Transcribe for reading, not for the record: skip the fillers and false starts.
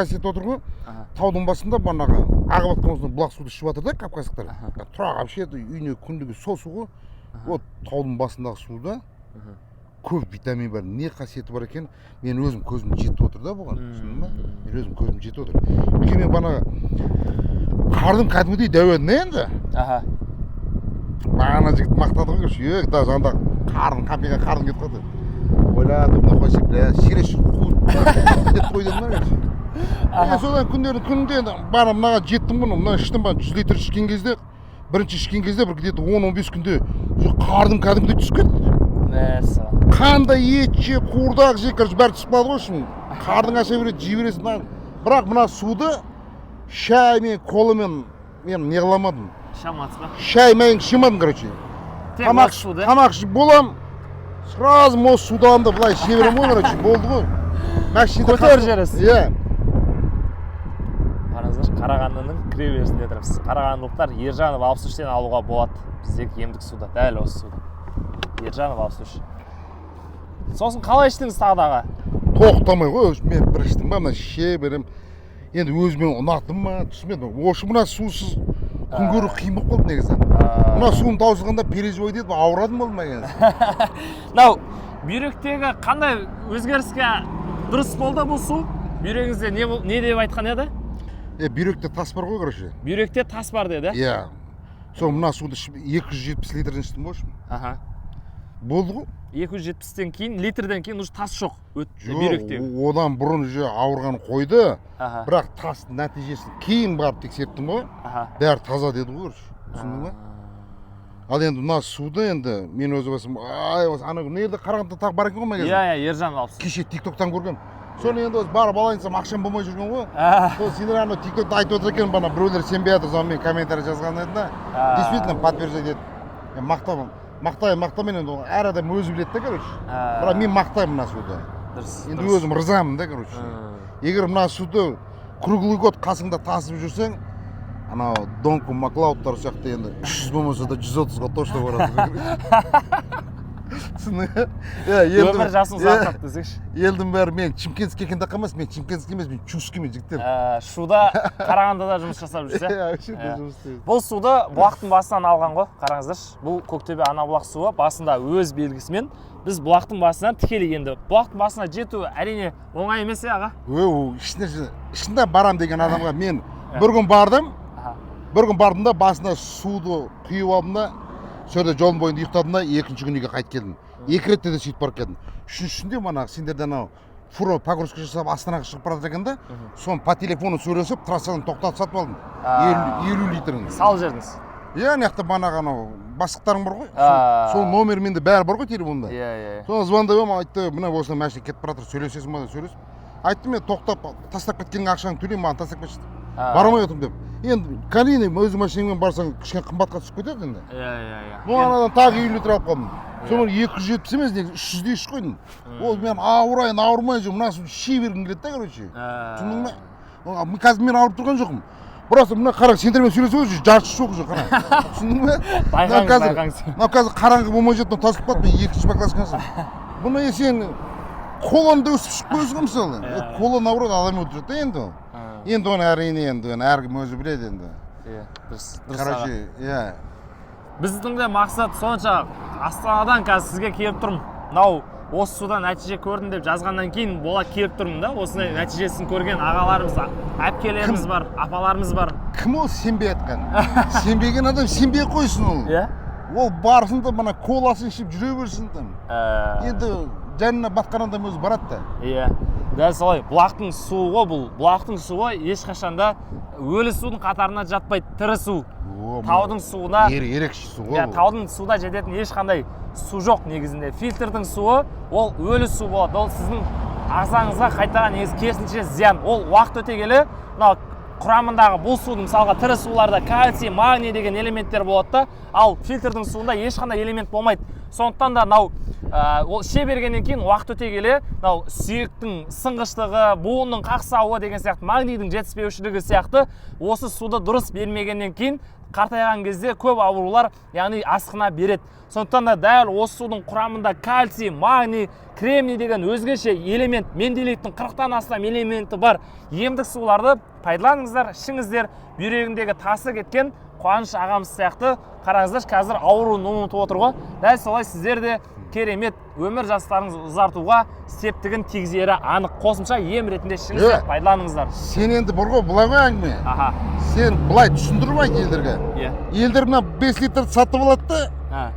қасиет отыр ғой, таудың басында банағы ағып атқан осыны бұлақ суды ішіп жатыр да кавказдықтар. Тұрақ вообще үйіне күндігі сол су ғой. Вот таудың басындағы суда көп витамин бар, не қасиеті бар екен, мен өзім көзім жетіп отыр да бұған, түсіндің ба? Мен өзім көзім жетіп отыр. Өйткені мен банағы қардың кәдімгідей дәуетіне енді. Бағана жігіт мақтады ғой, ек, даже анда қардың кетіп қалды. Ойладым, қойшы, сиреш қуып қойдым да, содан күнде бана мынаға жеттім бұны, мына іштім ба, 100 литр ішкен кезде, бірінші ішкен кезде бір где-то 10-15 күнде қардың кәдімгідей түсіп кетті. Қандай ет же, қуырдақ же, бәрі түсіп қалды ғой шын. Қардың аша береді, жей бересің. Бірақ мына суды шаймен, колымен мен не қыламадым. Шай мәйін шимадым, короче. Тамақ ішіп болам, сразу моз суданды былай ше берем ғой, короче, болды ғой. Көтер жересіз. Қараңыздар, Қарағандының кіреберісінде тұрмыз. Қарағандылықтар Ержанов 63-тен алуға болады біздегі емдік суда, дәл осы суда. Ержанов 63. Сосын қалай іштіңіз тағдағы? Тоқтамай ғой, мен бір іштім ба, мына ше берем. Енді өзімен ұнаттым ба, түсінбедім. Ошы мына сусыз күн көру қиын болып қалды негізі. Мына суым таусылғанда переживай деді, ауырадым болды ма негізі. Мынау бүйректегі қандай өзгеріске дұрыс болды бұл су? Бүйрегіңізде не деп айтқан еді? Бүйректе тас бар ғой, короче. Бүйректе тас бар деді? Иә. Сол мына суды 270 литрден іштім ғой. Болды ғой. 270-тен кейін, литрден кейін уже тас жоқ бүйректегі. Одан бұрын уже ауырған қойды, бірақ тас нәтижесін кейін барып тексерттім ғой, бәрі таза деді ғой, түсіндің ба? Ал енді мына суды енді мен өзі басым, ана күні елді Қарағандыда тағы бар екен ғой ма кезде? Иә, Ержан алпыс. Кеше тиктоктан көргем. Соны енді өзі барып алайын десем ақшам болмай жүрген ғой. Сол сендер ана тиктокта айтып отыр екен, бана біреулер сенбей жатыр, соны мен комментарий жазған едім да. Действительно подтверждать етіп. Мақтаймын енді, әр адам өзі біледі да, короче. Бірақ мен мақтаймын мына суды. Енді өзім рызамын да, короче. Егер мына суды круглый год қасыңда тасып жүрсең, анау Донку Маклаудтар сияқты енді 300 болмаса да 130-ға точно барады. Өмір жасын ұзақтап десекші. Елдің бәрі мен Чимкентский екенде қамас, мен Чимкентский емес, мен Чускімен жігіттер. Шуда Қарағандыда жұмыс жасап жүрсе. Бұл суды бұлақтың басынан алған ғой, қараңыздаршы. Бұл Көктөбе Анабұлақ суы басында өз белгісімен. Біз бұлақтың басынан тікелей енді. Бұлақтың басына жету әрине оңай емес аға. Ішінде барам деген адамға мен бір күн бардым да басына суды құйып алдым да, сөйде жолын бойында ұйықтадым да, екінші күн үйге қайтып келдім. Екі ретте де сөйтіп барып келдім. Үшіншісінде мана сендерде анау фуро погрузка жасап Астанаға шығып бара жатыр екен да, соны по телефону сөйлесіп, трассадан тоқтатып сатып алдым. 50 литрін. Сал жердіңіз? Иә, мыяқта банағы анау бастықтарың бар ғой. Сол номер менде бәрі бар ғой телефонда. Иә. Соны звондап айтты, мына осындай машина кетіп бара жатыр, сөйлесесің ба деп сөйлесіп. Айттым, мен тоқтап тастап кеткен ақшаңды төлеймін, маған тастап кетші. Бармай отырмын деп. Енді кәліне өз машинамен барсаң кішкене қымбатқа түсіп кетеді енді. Иә. Бұл анадан тағы 50 литр алып қалдым. Соны 270 емес, негізі 300-де ішіп қойдым. Ол мен ауырмай жүрмін, мына суды іше бергім келеді да, короче. Түсіндің ба? Қазір мен ауырып тұрған жоқпын. Просто мына қараң, сендермен сөйлесіп өз жарты жоқ уже, қара. Түсіндің ба? Байқаңыз. Мынау қазір қараңғы болмай жетті, тасып қалды, мен 2-ші бакласқансың. Бұны сен қолында өсіп шықпай өзің мысалы. Қолы наоборот адам өлтіреді да енді. Енді оны әрине енді, әркім өзі біледі енді. Короче, иә. Біздің де мақсат сонша Астанадан қазір сізге келіп тұрмын. Мынау осы судан нәтиже көрдім деп жазғаннан кейін бола келіп тұрмын да. Осындай нәтижесін көрген ағаларымыз, әпкелеріміз бар, апаларымыз бар. Кім ол сенбей атқан? Сенбеген адам сенбей қойсын ол. Иә? Ол барсын да мына коласын ішіп жүре берсін там. Енді жанына батқан адам өзі барады да. Иә. Дәл солай. Бұлақтың суы ғой бұл. Бұлақтың суы ешқашанда өлі судың қатарына жатпайды, тірі су. Таудың суына ерекше су ғой. Таудың суда жететін ешқандай су жоқ негізінде. Фильтрдің суы ол өлі су болады. Ол сіздің ағзаңызға қайтадан негізі керісінше зиян. Ол уақыт өте келе мынау құрамындағы бұл судың мысалға тірі суларда кальций, магний деген элементтер болады да, ал фильтрдің суында ешқандай элемент болмайды. Сондықтан да мынау ол іше бергеннен кейін уақыт өте келе мынау сүйектің сынғыштығы, буынның қақсауы деген сияқты, магнийдің жетіспеушілігі сияқты осы суды дұрыс бермегеннен кейін қартайған кезде көп аурулар яғни асқына береді. Сондықтан да дәл осы судың құрамында кальций, магний, кремний деген өзгеше элемент, менделеевтің 40-тан астам элементі бар емдік суларды пайдаланыңыздар, ішіңіздер. Бүйрегіндегі тасы кеткен Қуаныш ағамыз сияқты қараңыздар, қазір ауруын ұмытып отыр ғой. Дәл солай сіздер де керемет өмір жастарыңызды ұзартуға септігін тигізері анық. Қосымша ем ретінде ішіңіздер, пайдаланыңыздар. Сен енді бір ғой былай ғой әңгіме. Аха. Сен былай түсіндірмейді елдерге. Иә. Елдер мына 5 литр сатып алады да,